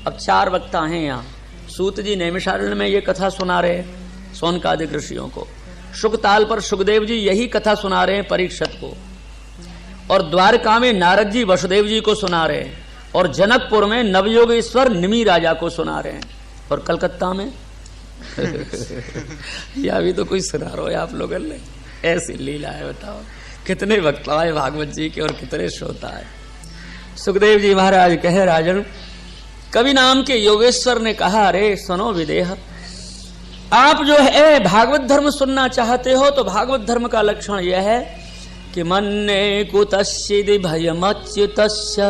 अब 4 वक्ता हैं यहाँ। सूत जी नैमिषारण्य में ये कथा सुना रहे हैं शौनकादिक ऋषियों को, शुकताल पर सुखदेव जी यही कथा सुना रहे हैं परीक्षित को, और द्वारका में नारद जी वसुदेव जी को सुना रहे हैं, और जनकपुर में नवयोगेश्वर निमि राजा को सुना रहे हैं, और कलकत्ता में या भी तो कोई सुना रहे हो आप लोगों ने। ऐसी लीला है, बताओ कितने वक्ता है भागवत जी के और कितने श्रोता है। सुखदेव जी महाराज कहे, राजन कवि नाम के योगेश्वर ने कहा, अरे सुनो विदेह, आप जो है भागवत धर्म सुनना चाहते हो तो भागवत धर्म का लक्षण यह है कि मन्ने कुतश्चिद् भयमच्युतस्य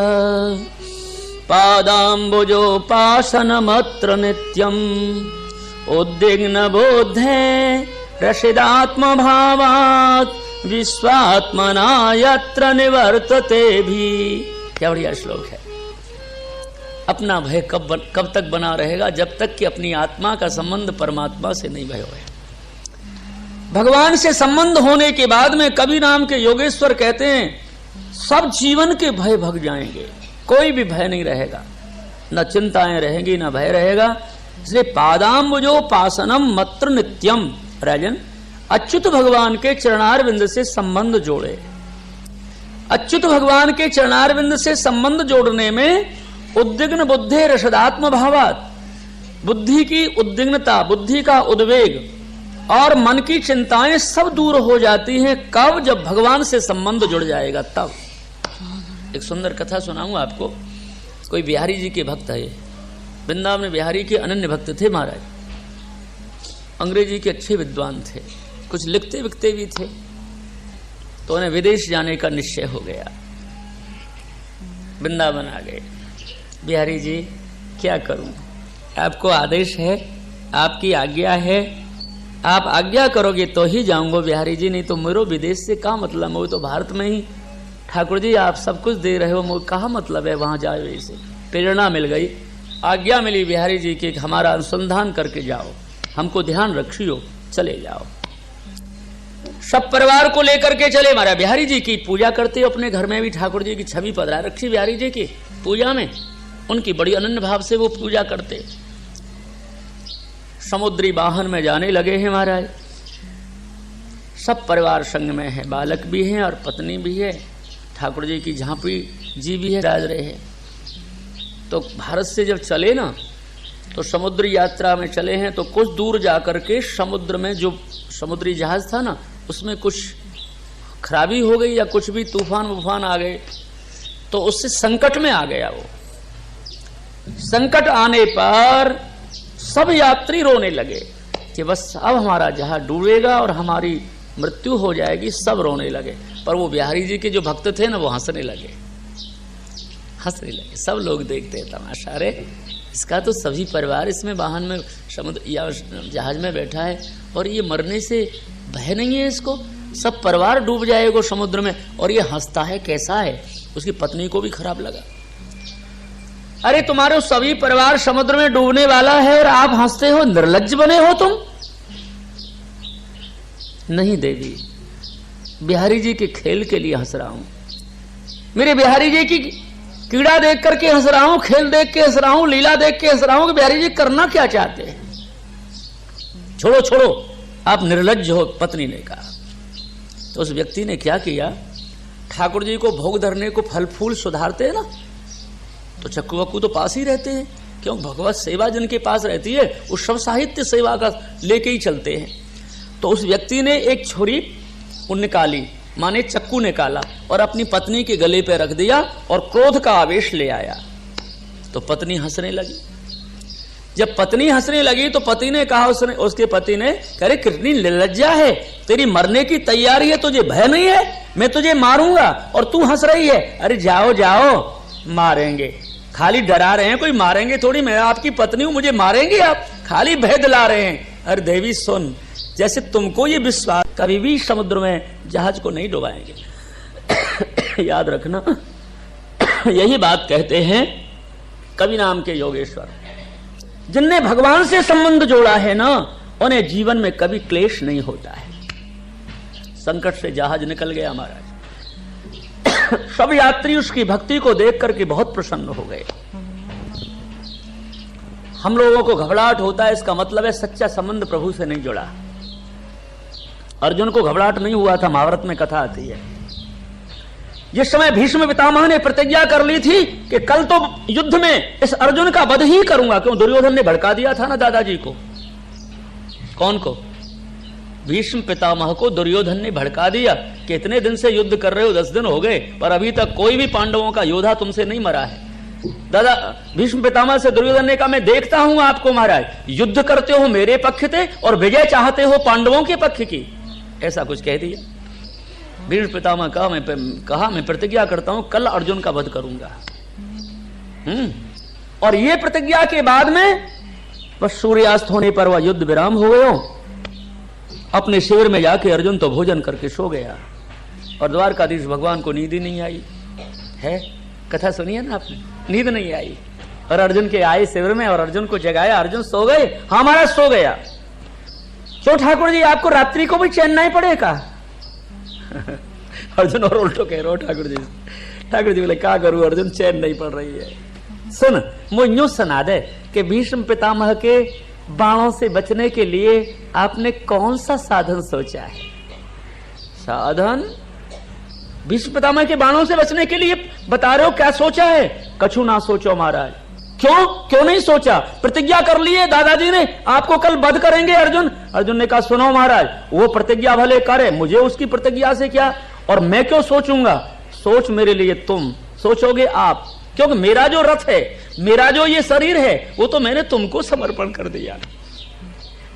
पादाम्बुजोपासनमत्र नित्यम् उद्विग्न बोधे रसिदात्म भावात् विश्वात्मना यत्र निवर्तते भी। क्या बढ़िया श्लोक है। अपना भय कब तक बना रहेगा? जब तक कि अपनी आत्मा का संबंध परमात्मा से नहीं भय होए। भगवान से संबंध होने के बाद में कवि नाम के योगेश्वर कहते हैं सब जीवन के भय भग जाएंगे, कोई भी भय नहीं रहेगा, न चिंताएं रहेंगी न भय रहेगा। इसलिए पादाम्बुजोपासनम मत्र नित्यम। राजन अच्युत भगवान के चरणारविंद से संबंध जोड़े। अच्युत भगवान के चरणारविंद से संबंध जोड़ने में उद्विग्न बुद्धे रसदात्म भावात, बुद्धि की उद्विग्नता, बुद्धि का उद्वेग और मन की चिंताएं सब दूर हो जाती हैं। कब? जब भगवान से संबंध जुड़ जाएगा तब। एक सुंदर कथा सुनाऊंगा आपको। कोई बिहारी जी के भक्त है, वृंदावन में बिहारी के अनन्य भक्त थे महाराज। अंग्रेजी के अच्छे विद्वान थे, कुछ लिखते विखते भी थे, तो उन्हें विदेश जाने का निश्चय हो गया। वृंदावन आ गए। बिहारी जी क्या करूं, आपको आदेश है, आपकी आज्ञा है, आप आज्ञा करोगे तो ही जाऊंगा बिहारी जी, नहीं तो मेरे विदेश से क्या मतलब, मैं तो भारत में ही। ठाकुर जी आप सब कुछ दे रहे हो, मुझे कहाँ मतलब है वहां जाए। से प्रेरणा मिल गई, आज्ञा मिली बिहारी जी की हमारा अनुसंधान करके जाओ, हमको ध्यान रखियो, चले जाओ। सब परिवार को लेकर के चले। हमारा बिहारी जी की पूजा करते अपने घर में भी, ठाकुर जी की छवि पधरा रखी बिहारी जी की पूजा में, उनकी बड़ी अनन्य भाव से वो पूजा करते। समुद्री वाहन में जाने लगे हैं महाराज। सब परिवार संग में है, बालक भी हैं और पत्नी भी है, ठाकुर जी की झांपी जी भी है, राज रहे हैं। तो भारत से जब चले ना, तो समुद्री यात्रा में चले हैं, तो कुछ दूर जाकर के समुद्र में जो समुद्री जहाज था ना, उसमें कुछ खराबी हो गई या कुछ भी तूफान वूफान आ गए, तो उससे संकट में आ गया वो। संकट आने पर सब यात्री रोने लगे कि बस अब हमारा जहाज डूबेगा और हमारी मृत्यु हो जाएगी। सब रोने लगे, पर वो बिहारी जी के जो भक्त थे ना, वो हंसने लगे, हंसने लगे। सब लोग देखते हैं तमाशा, अरे इसका तो सभी परिवार इसमें वाहन में समुद्र या जहाज में बैठा है और ये मरने से भय नहीं है इसको, सब परिवार डूब जाएगा समुद्र में और ये हंसता है, कैसा है। उसकी पत्नी को भी खराब लगा, अरे तुम्हारे सभी परिवार समुद्र में डूबने वाला है और आप हंसते हो, निर्लज्ज बने हो तुम। नहीं देवी, बिहारी जी के खेल के लिए हंस रहा हूं, मेरे बिहारी जी की कीड़ा देख करके हंस रहा हूं, खेल देख के हंस रहा हूं, लीला देख के हंस रहा हूं कि बिहारी जी करना क्या चाहते हैं। छोड़ो छोड़ो, आप निर्लज्ज हो, पत्नी ने कहा। तो उस व्यक्ति ने क्या किया, ठाकुर जी को भोग धरने को फल फूल सुधारते हैं ना, तो चक्कू वक्कू तो पास ही रहते हैं, क्यों भगवत सेवा जिनके पास रहती है वो सब साहित्य सेवा का लेके ही चलते हैं। तो उस व्यक्ति ने एक छुरी निकाली, माने चक्कू निकाला और अपनी पत्नी के गले पे रख दिया और क्रोध का आवेश ले आया। तो पत्नी हंसने लगी। जब पत्नी हंसने लगी तो पति ने कहा, उसके पति ने, अरे कितनी निर्लज्जा है, तेरी मरने की तैयारी है, तुझे भय नहीं है, मैं तुझे मारूंगा और तू हंस रही है। अरे जाओ जाओ, मारेंगे, खाली डरा रहे हैं, कोई मारेंगे थोड़ी, मैं आपकी पत्नी हूं, मुझे मारेंगे आप, खाली भय दिला रहे हैं। अरे देवी सुन, जैसे तुमको ये विश्वास, कभी भी समुद्र में जहाज को नहीं डुबाएंगे याद रखना। यही बात कहते हैं कवि नाम के योगेश्वर, जिनने भगवान से संबंध जोड़ा है ना, उन्हें जीवन में कभी क्लेश नहीं होता है। संकट से जहाज निकल गया महाराज। सब यात्री उसकी भक्ति को देख करके बहुत प्रसन्न हो गए। हम लोगों को घबराहट होता है, इसका मतलब है सच्चा संबंध प्रभु से नहीं जुड़ा। अर्जुन को घबराहट नहीं हुआ था, महाभारत में कथा आती है। जिस समय भीष्म पितामह ने प्रतिज्ञा कर ली थी कि कल तो युद्ध में इस अर्जुन का वध ही करूंगा, क्यों दुर्योधन ने भड़का दिया था ना दादाजी को। कौन को? भीष्म पितामह को दुर्योधन ने भड़का दिया कि इतने दिन से युद्ध कर रहे हो, 10 दिन हो गए, पर अभी तक कोई भी पांडवों का योद्धा तुमसे नहीं मरा है। दादा भीष्म पितामह से दुर्योधन ने कहा, मैं देखता हूं आपको महाराज, युद्ध करते हो मेरे पक्ष से और विजय चाहते हो पांडवों के पक्ष की, ऐसा कुछ कह दिया। भीष्म पितामह कहा मैं प्रतिज्ञा करता हूं कल अर्जुन का वध करूंगा। और ये प्रतिज्ञा के बाद में बस सूर्यास्त होने पर वह युद्ध विराम हो गया। अपने शिविर में जाके अर्जुन तो भोजन करके सो गया और द्वारकाधीश भगवान को नींद ही नहीं आई है। कथा सुनी है ना आपने? नींद नहीं आई और अर्जुन के आए शिविर में और अर्जुन को जगाया, अर्जुन सो गए? हाँ महाराज सो गया। क्यों ठाकुर जी, आपको रात्रि को भी चैन नहीं पड़ेगा? अर्जुन और उल्टो कह रहे हो ठाकुर जी। ठाकुर जी बोले क्या करूं अर्जुन, चैन नहीं पड़ रही है। सुन मुझे यूं सुना दे कि भीष्म पितामह के बाणों से बचने के लिए आपने कौन सा साधन सोचा है? साधन? भीष्म पितामह के बाणों से बचने के लिए बता रहे हो, क्या सोचा है? कछु ना सोचो महाराज। क्यों नहीं सोचा? प्रतिज्ञा कर लिए दादाजी ने आपको कल वध करेंगे अर्जुन। अर्जुन ने कहा सुनो महाराज, वो प्रतिज्ञा भले करे, मुझे उसकी प्रतिज्ञा से क्या, और मैं क्यों सोचूंगा? सोच मेरे लिए तुम, सोचोगे आप, क्योंकि मेरा जो रथ है, मेरा जो ये शरीर है, वो तो मैंने तुमको समर्पण कर दिया।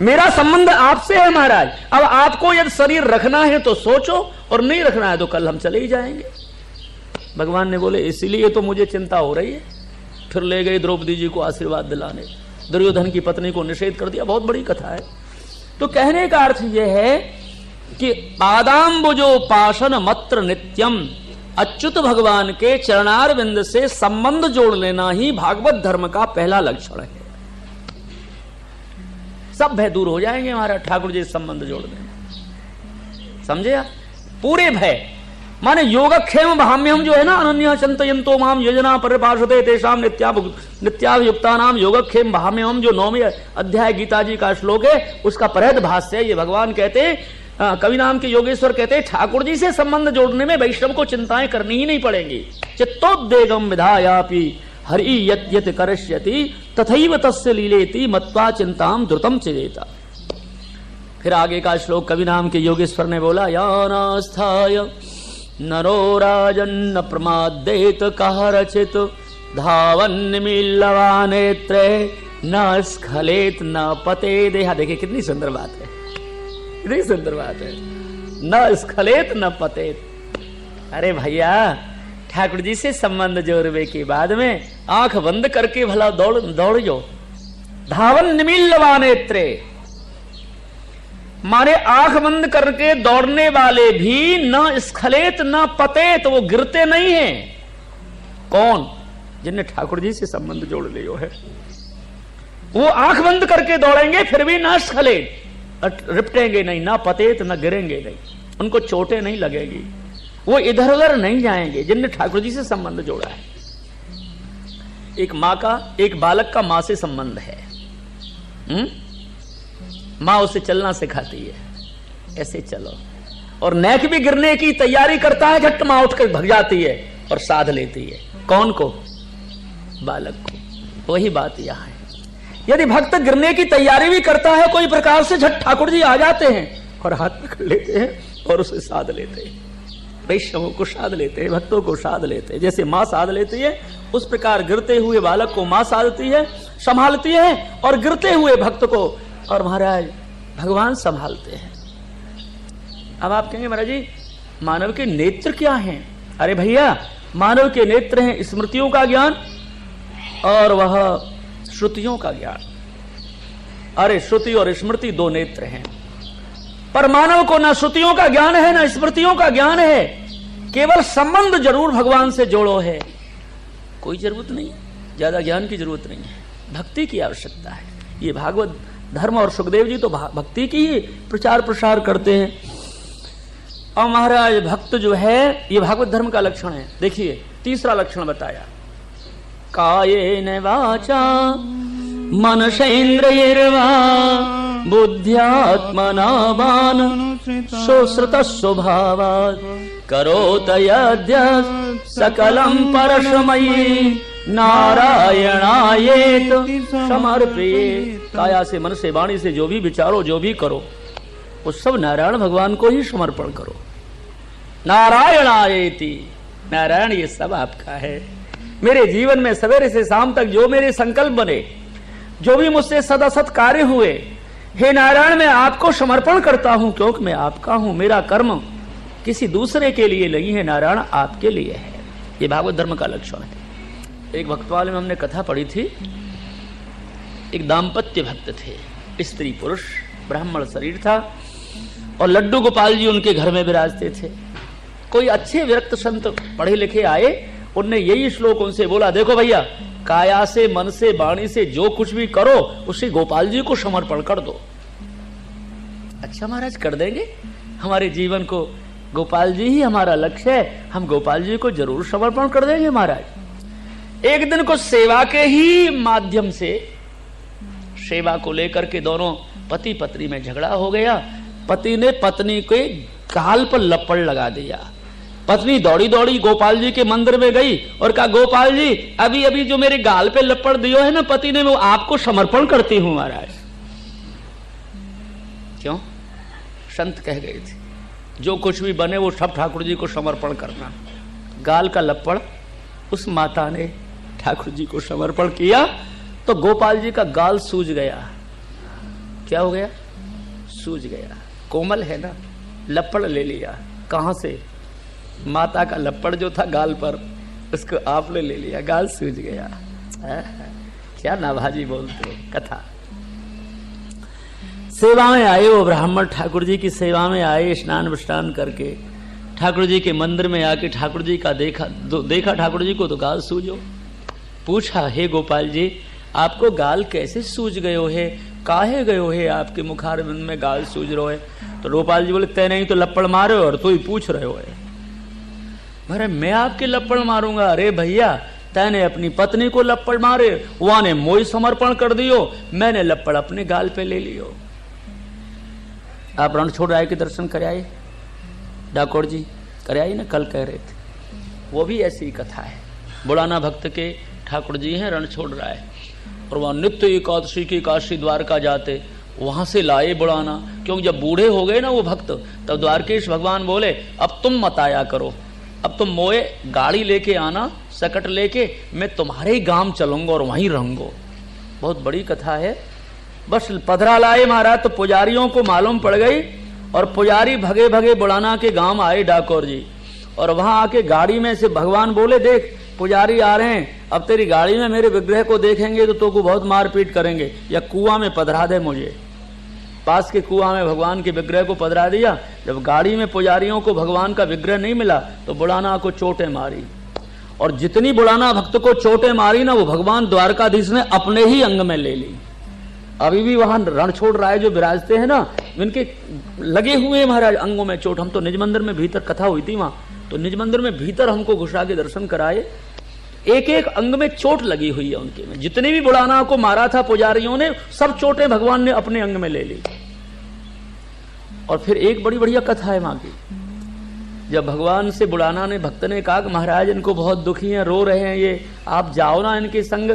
मेरा संबंध आपसे है महाराज। अब आपको यदि शरीर रखना है तो सोचो, और नहीं रखना है तो कल हम चले ही जाएंगे। भगवान ने बोले इसीलिए तो मुझे चिंता हो रही है। फिर ले गए द्रौपदी जी को आशीर्वाद दिलाने, दुर्योधन की पत्नी को निषेध कर दिया। बहुत बड़ी कथा है। तो कहने का अर्थ यह है कि पादाम्बुजो पाशन मत्र नित्यम, अच्युत भगवान के चरणार बिंद से संबंध जोड़ लेना ही भागवत धर्म का पहला लक्षण है। सब भय दूर हो जाएंगे हमारा ठाकुर जी संबंध जोड़ देना, समझे आप? पूरे भय माने योगक्षेम भाम्यम जो है ना, अनन्य चिंतयन्तो माम योजना परिपार्षते तेषाम नित्याभियुक्तानाम योगक्षेम भाम्यम, जो 9वें अध्याय गीता जी का श्लोक है, उसका परहद भाष्य है। ये भगवान कहते, कवि नाम के योगेश्वर कहते, ठाकुर जी से संबंध जोड़ने में वैष्णव को चिंताएं करनी ही नहीं पड़ेंगी। चित्तोद्वेगम विधायापि हरि यत् यत् करिष्यति तथैव तस्य लीलेति मत्वा चिंताम द्रुतम चिरेता। फिर आगे का श्लोक कवि नाम के योगेश्वर ने बोला, यानास्थाय नरो राजन्न प्रमादेत कह रचित धावन्निमीलवा नेत्रे न स्खलेत न पते देहा। देखिए कितनी सुंदर बात है, कितनी सुंदर बात है। न स्खलेत न पतेत। अरे भैया ठाकुर जी से संबंध जोड़ने के बाद में आंख बंद करके भला दौड़ो। धावन निमीलवा नेत्रे मारे आंख बंद करके दौड़ने वाले भी न स्खलेत न पतेत, वो गिरते नहीं हैं। कौन? जिन्हें ठाकुर जी से संबंध जोड़ लियो है, वो आंख बंद करके दौड़ेंगे फिर भी न स्खलेत, रिपटेंगे नहीं, ना पतेत न गिरेंगे नहीं, उनको चोटें नहीं लगेगी, वो इधर उधर नहीं जाएंगे जिनने ठाकुर जी से संबंध जोड़ा है। एक माँ का, एक बालक का माँ से संबंध है। माँ उसे चलना सिखाती है, ऐसे चलो, और नेक भी गिरने की तैयारी करता है, झट माँ उठकर भग जाती है और साध लेती है। कौन को? बालक को। वही बात यहाँ है। यदि भक्त गिरने की तैयारी भी करता है कोई प्रकार से, झट ठाकुर जी आ जाते हैं और हाथ पकड़ लेते हैं और उसे साध लेते हैं। वैष्णवों को साध लेते हैं, भक्तों को साध लेते हैं। जैसे माँ साध लेती है उस प्रकार गिरते हुए बालक को माँ साधती है, संभालती है, और गिरते हुए भक्त को और महाराज भगवान संभालते हैं। अब आप कहेंगे महाराज जी मानव के नेत्र क्या हैं? अरे भैया मानव के नेत्र हैं स्मृतियों का ज्ञान और वह श्रुतियों का ज्ञान। अरे श्रुति और स्मृति दो नेत्र हैं, पर मानव को ना श्रुतियों का ज्ञान है ना स्मृतियों का ज्ञान है। केवल संबंध जरूर भगवान से जोड़ो है, कोई जरूरत नहीं, ज्यादा ज्ञान की जरूरत नहीं है, भक्ति की आवश्यकता है। ये भागवत धर्म और सुखदेव जी तो भक्ति की ही प्रचार प्रसार करते हैं। और महाराज भक्त जो है ये भागवत धर्म का लक्षण है। देखिए तीसरा लक्षण बताया, कायेन वाचा मनसेन्द्रियैर्वा बुद्ध्यात्मना वान् सुश्रुतः स्वभावात् करोत यद्य सकलं परस्मै नारायणायेति समर्पयेत्। काया से, मन से, वाणी से जो भी विचारो, जो भी करो, वो सब नारायण भगवान को ही समर्पण करो। नारायणायेति, नारायण ये सब आपका है। मेरे जीवन में सवेरे से शाम तक जो मेरे संकल्प बने, जो भी मुझसे सदासत कार्य हुए, हे नारायण मैं आपको समर्पण करता हूं, क्योंकि मैं आपका हूं। मेरा कर्म किसी दूसरे के लिए नहीं है, नारायण आपके लिए है। ये भागवत धर्म का लक्षण है। एक भक्तवाल में हमने कथा पढ़ी थी। एक दाम्पत्य भक्त थे, स्त्री पुरुष, ब्राह्मण शरीर था और लड्डू गोपाल जी उनके घर में विराजते थे। कोई अच्छे विरक्त संत पढ़े लिखे आए, उनने यही श्लोक उनसे बोला, देखो भैया, काया से, मन से, वाणी से जो कुछ भी करो उसे गोपाल जी को समर्पण कर दो। अच्छा महाराज, कर देंगे। हमारे जीवन को गोपाल जी ही हमारा लक्ष्य है, हम गोपाल जी को जरूर समर्पण कर देंगे महाराज। एक दिन को सेवा के ही माध्यम से, सेवा को लेकर के दोनों पति पत्नी में झगड़ा हो गया। पति ने पत्नी के गाल पर लपड़ लगा दिया। पत्नी दौड़ी दौड़ी गोपाल जी के मंदिर में गई और कहा, गोपाल जी अभी अभी जो मेरे गाल पे लपड़ दियो है ना पति ने, वो आपको समर्पण करती हूं महाराज। क्यों? संत कह गए थे जो कुछ भी बने वो सब ठाकुर जी को समर्पण करना। गाल का लपड़ उस माता ने ठाकुर जी को समर्पण किया तो गोपाल जी का गाल सूज गया। क्या हो गया? सूज गया। कोमल है ना, लपड़ ले लिया। कहां से? माता का लपड़ जो था गाल पर, उसको आपने ले लिया, गाल सूज गया। क्या नाभाजी बोलते हो। कथा सेवा में आए वो ब्राह्मण, ठाकुर जी की सेवा में आए, स्नान विस्नान करके ठाकुर जी के मंदिर में आके ठाकुर जी का देखा ठाकुर जी को तो गाल सूजो। पूछा, हे गोपाल जी आपको गाल कैसे सूज गयो है, काहे गयो है, आपके मुखारविंद में गाल सूज रहो है। तो गोपाल जी बोले, तै नहीं तो लपड़ मारे और तू ही पूछ रहे हो है। अरे मैं आपके लपड़ मारूंगा? अरे भैया तैने अपनी पत्नी को लपड़ मारे, वहां ने मोई समर्पण कर दियो, मैंने लपड़ अपने गाल पे ले लियो। आप रणछोड़ राय के दर्शन कर आए? डाकोर जी कर आई ना, कल कह रहे थे। वो भी ऐसी कथा है। बुढ़ाना भक्त के ठाकुर जी हैं रणछोड़ राय, और वहाँ नित्य एकादशी की काशी द्वारका जाते, वहां से लाए बुढ़ाना। क्योंकि जब बूढ़े हो गए ना वो भक्त, तब द्वारकेश भगवान बोले, अब तुम मत आया करो, अब तुम मोए गाड़ी लेके आना, सकट लेके, मैं तुम्हारे ही गांव चलूंगा और वहीं रहूंगा। बहुत बड़ी कथा है। बस पधरा लाए महाराज तो पुजारियों को मालूम पड़ गई, और पुजारी भगे भगे बुढ़ाना के गांव आए डाकोर जी, और वहां आके गाड़ी में से भगवान बोले, देख पुजारी आ रहे हैं, अब तेरी गाड़ी में मेरे विग्रह को देखेंगे तो को बहुत मारपीट करेंगे, या कुआं में पधरा दे मुझे। पास के कुआं में भगवान के विग्रह को पधरा दिया। जब गाड़ी में पुजारियों को भगवान का विग्रह नहीं मिला तो बुढ़ाना को चोटें मारी, और जितनी बुढ़ाना भक्त को चोटें मारी ना, वो भगवान द्वारकाधीश ने अपने ही अंग में ले ली। अभी भी वहां रणछोड़ राय जो विराजते हैं ना, इनके लगे हुए महाराज अंगों में चोट। हम तो निज मंदिर में भीतर कथा हुई थी वहां, तो निज मंदिर में भीतर हमको घुसा के दर्शन कराए। एक एक अंग में चोट लगी हुई है उनके में। जितने भी बुढ़ाना को मारा था पुजारियों ने, सब चोटें भगवान ने अपने अंग में ले ली। और फिर एक बड़ी बढ़िया कथा है वहां की। जब भगवान से बुढ़ाना ने, भक्त ने कहा कि महाराज इनको बहुत दुखी हैं, रो रहे हैं ये, आप जाओ ना इनके संग।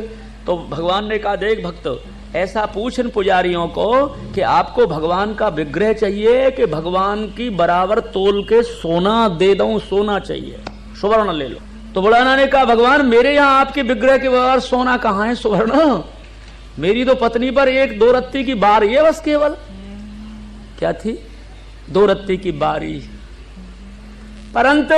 तो भगवान ने कहा, देख भक्त, ऐसा पूछ इन पुजारियों को कि आपको भगवान का विग्रह चाहिए कि भगवान की बराबर तोल के सोना दे दूं? सोना चाहिए, सुवर्ण ले लो। तो बुढ़ाना ने कहा, भगवान मेरे यहाँ आपके विग्रह के बराबर सोना कहाँ है, सुवर्ण? मेरी तो पत्नी पर एक 2 रत्ती की बारी है बस, केवल। क्या थी? 2 रत्ती की बारी। परंतु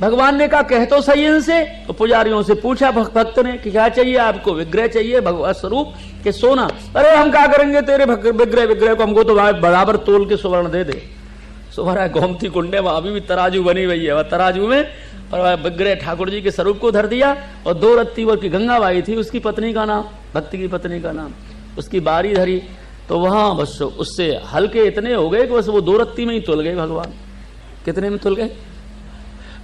भगवान ने कहा, कह तो सही इनसे। तो पुजारियों से पूछा भक्त ने कि क्या चाहिए आपको? विग्रह चाहिए भगवान स्वरूप के सोना? अरे हम क्या करेंगे तेरे विग्रह को, हमको तो बराबर तोल के सुवर्ण दे दे। सुवर्ण गोमती कुंड में अभी भी तराजू बनी हुई है, वह तराजू में और विग्रह ठाकुर जी के स्वरूप को धर दिया। और 2 रत्ती की गंगाबाई थी उसकी पत्नी का नाम, भक्त की पत्नी का नाम, उसकी बारी धरी। तो वहां बस उससे हल्के इतने हो गए कि बस वो 2 रत्ती में ही तुल गए भगवान। कितने में तुल गए?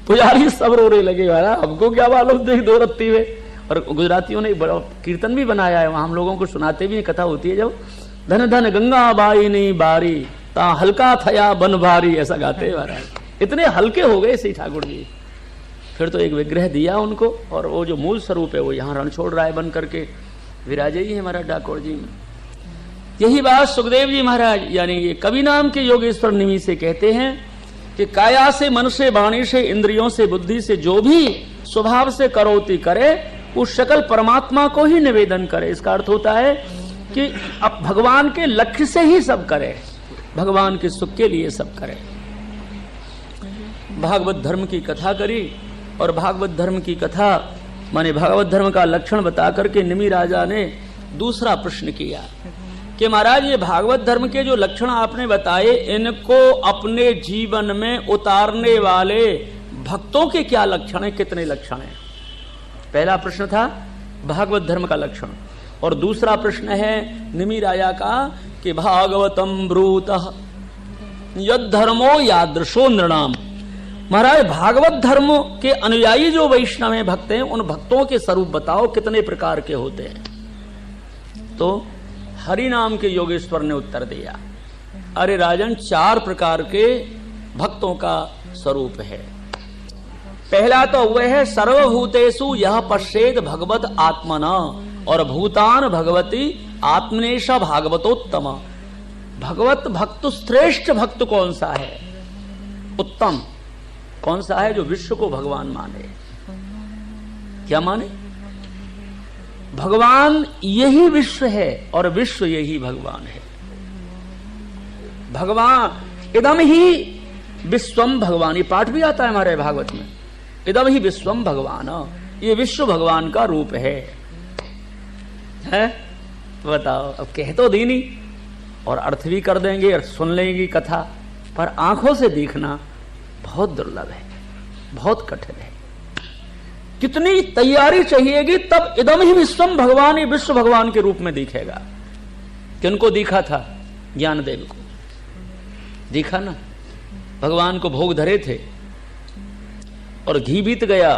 पुजारी सब रोने लगे, हमको क्या मालूम थी 2 रत्ती में। और गुजरातियों ने एक बड़ा कीर्तन भी बनाया है, वहां हम लोगों को सुनाते भी, कथा होती है जब, धन धन गंगा बाई नहीं बारी ता हल्का थया बन भारी, ऐसा गाते हैं महाराज। इतने हल्के हो गए श्री ठाकुर जी। फिर तो एक विग्रह दिया उनको, और वो जो मूल स्वरूप है वो यहाँ रणछोड़ राय बन करके विराजे ही है महाराज डाकोर जी में। यही बात सुखदेव जी महाराज यानी ये कवि नाम के योगेश्वर निमि से कहते हैं कि काया से, मन से, वाणी से, इंद्रियों से, बुद्धि से जो भी स्वभाव से करोति करे, उस सकल परमात्मा को ही निवेदन करे। इसका अर्थ होता है कि अब भगवान के लक्ष्य से ही सब करे, भगवान के सुख के लिए सब करे। भागवत धर्म की कथा करी, और भागवत धर्म की कथा माने भागवत धर्म का लक्षण बता करके निमि राजा ने दूसरा प्रश्न किया कि महाराज ये भागवत धर्म के जो लक्षण आपने बताए, इनको अपने जीवन में उतारने वाले भक्तों के क्या लक्षण है, कितने लक्षण हैं? पहला प्रश्न था भागवत धर्म का लक्षण, और दूसरा प्रश्न है निमि राजा का कि भागवतम ब्रूतः यद धर्मो यादृशो नृणाम। महाराज भागवत धर्म के अनुयायी जो वैष्णव हैं, भक्त हैं, उन भक्तों के स्वरूप बताओ कितने प्रकार के होते हैं। तो हरि नाम के योगेश्वर ने उत्तर दिया, अरे राजन 4 प्रकार के भक्तों का स्वरूप है। पहला तो वह है सर्वभूतेषु यह पश्येद भगवत आत्मना, और भूतान भगवती आत्मनेश भागवतोत्तम। भगवत भक्त श्रेष्ठ भक्त कौन सा है, उत्तम कौन सा है? जो विश्व को भगवान माने। क्या माने? भगवान यही विश्व है और विश्व यही भगवान है। भगवान इदम ही विश्वम भगवान, ये पाठ भी आता है हमारे भागवत में, इदम ही विश्वम भगवान, ये विश्व भगवान का रूप है। बताओ, अब कह तो दी नहीं और अर्थ भी कर देंगे और सुन लेंगे कथा, पर आंखों से देखना बहुत दुर्लभ है, बहुत कठिन है। कितनी तैयारी चाहिएगी तब इदम ही विश्वम भगवान, ये विश्व भगवान के रूप में दिखेगा। किनको दिखा था? ज्ञानदेव को दिखा ना, भगवान को भोग धरे थे और घी बीत गया,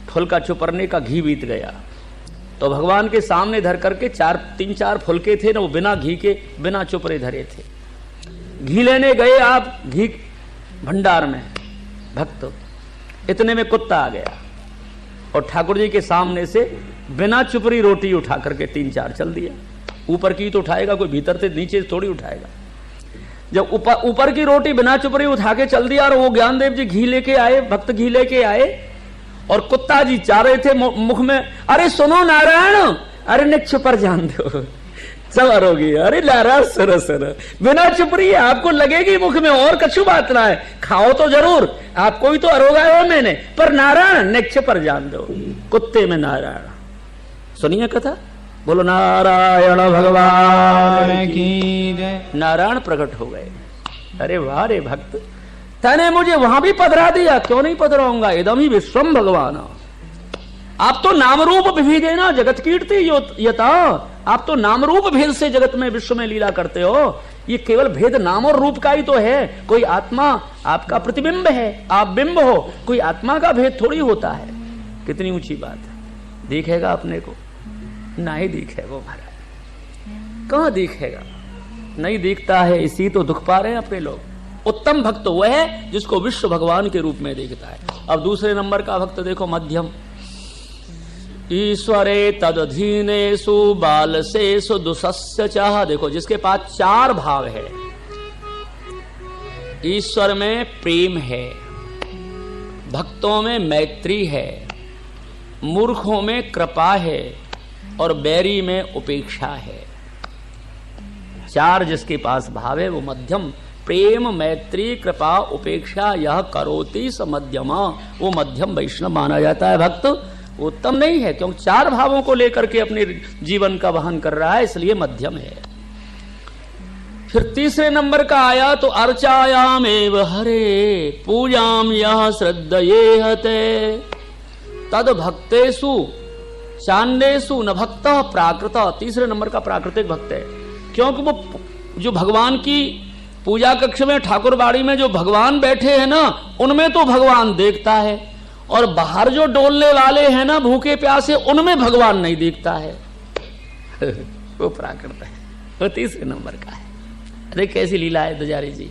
फुलका चुपरने का घी बीत गया, तो भगवान के सामने धर करके 3-4 फुलके थे ना, वो बिना घी के बिना चुपरे धरे थे। घी लेने गए आप घी भंडार में, भक्त, इतने में कुत्ता आ गया और ठाकुर जी के सामने से बिना चुपरी रोटी उठा करके 3-4 चल दिया। ऊपर की तो उठाएगा कोई, भीतर से नीचे थोड़ी उठाएगा। जब ऊपर की रोटी बिना चुपरी उठा के चल दिया, और वो ज्ञानदेव जी घी लेके आए, भक्त घी लेके आए, और कुत्ता जी चाह रहे थे मुख में, अरे सुनो नारायण, अरे निच्छ पर जान दो, सब अरोगी, अरे नारायण सर सर, बिना चुपरी है, आपको लगेगी मुख में और कछु बात ना है, खाओ तो जरूर, आपको ही तो अरोगा है मैंने, पर नारायण निच्छ पर जान दो, कुत्ते में नारायण। सुनिए कथा, बोलो नारायण भगवान की जय। नारायण प्रकट हो गए। अरे वाह रे भक्त, तने मुझे वहां भी पधरा दिया, क्यों नहीं पधराऊंगा? इदम ही विश्वम भगवान। आप तो नाम रूप विभेदे ना जगत कीर्ति यता, आप तो नाम रूप भेद से जगत में विश्व में लीला करते हो। ये केवल भेद नाम और रूप का ही तो है, कोई आत्मा आपका प्रतिबिंब है, आप बिंब हो, कोई आत्मा का भेद थोड़ी होता है। कितनी ऊंची बात है। दिखेगा अपने को? नहीं दिखेगा महाराज, कहां दिखेगा? नहीं दिखता है, इसी तो दुख पा रहे हैं अपने लोग। उत्तम भक्त वह है जिसको विश्व भगवान के रूप में देखता है। अब दूसरे नंबर का भक्त देखो, मध्यम। ईश्वरे तदधीनेषु बालसेषु दुसस्य चाह। देखो, जिसके पास 4 भाव है, ईश्वर में प्रेम है, भक्तों में मैत्री है, मूर्खों में कृपा है, और बैरी में उपेक्षा है। 4 जिसके पास भाव है वो मध्यम। प्रेम, मैत्री, कृपा, उपेक्षा, यह करोति स मध्यमा, वो मध्यम वैष्णव माना जाता है। भक्त वो उत्तम नहीं है, क्योंकि 4 भावों को लेकर के अपने जीवन का वहन कर रहा है, इसलिए मध्यम है। फिर तीसरे नंबर का आया तो अर्चायाम एव हरे पूजाम यह श्रद्धये हते तद भक्तेषु चांदेषु न भक्त प्राकृत। तीसरे नंबर का प्राकृतिक भक्त है, क्योंकि वो जो भगवान की पूजा कक्ष में ठाकुर बाड़ी में जो भगवान बैठे हैं ना, उनमें तो भगवान देखता है, और बाहर जो डोलने वाले हैं ना भूखे प्यासे, उनमें भगवान नहीं दिखता है। वो प्राकृत है, वो तीसरे नंबर का है। अरे कैसी लीला है दुजारी जी,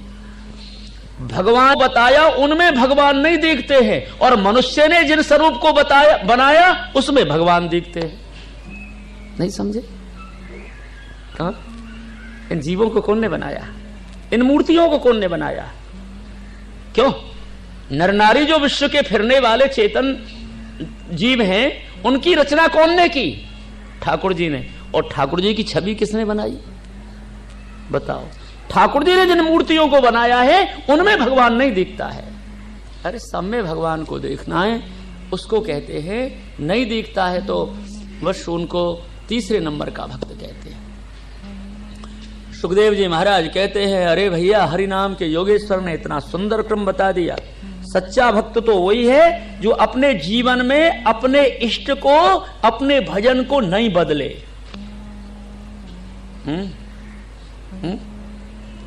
भगवान बताया उनमें भगवान नहीं दिखते हैं, और मनुष्य ने जिन स्वरूप को बताया बनाया उसमें भगवान दिखते हैं। नहीं समझे? कहां? इन जीवों को कौन ने बनाया? इन मूर्तियों को कौन ने बनाया? क्यों? नर नारी जो विश्व के फिरने वाले चेतन जीव हैं, उनकी रचना कौन ने की? ठाकुर जी ने। और ठाकुर जी की छवि किसने बनाई? बताओ। ठाकुर जी ने जिन मूर्तियों को बनाया है उनमें भगवान नहीं दिखता है। अरे सब में भगवान को देखना है, उसको कहते हैं नहीं दिखता है तो बस उनको तीसरे नंबर का भक्त कहते हैं। सुखदेव जी महाराज कहते हैं, अरे भैया हरि नाम के योगेश्वर ने इतना सुंदर क्रम बता दिया। सच्चा भक्त तो वही है जो अपने जीवन में अपने इष्ट को, अपने भजन को नहीं बदले।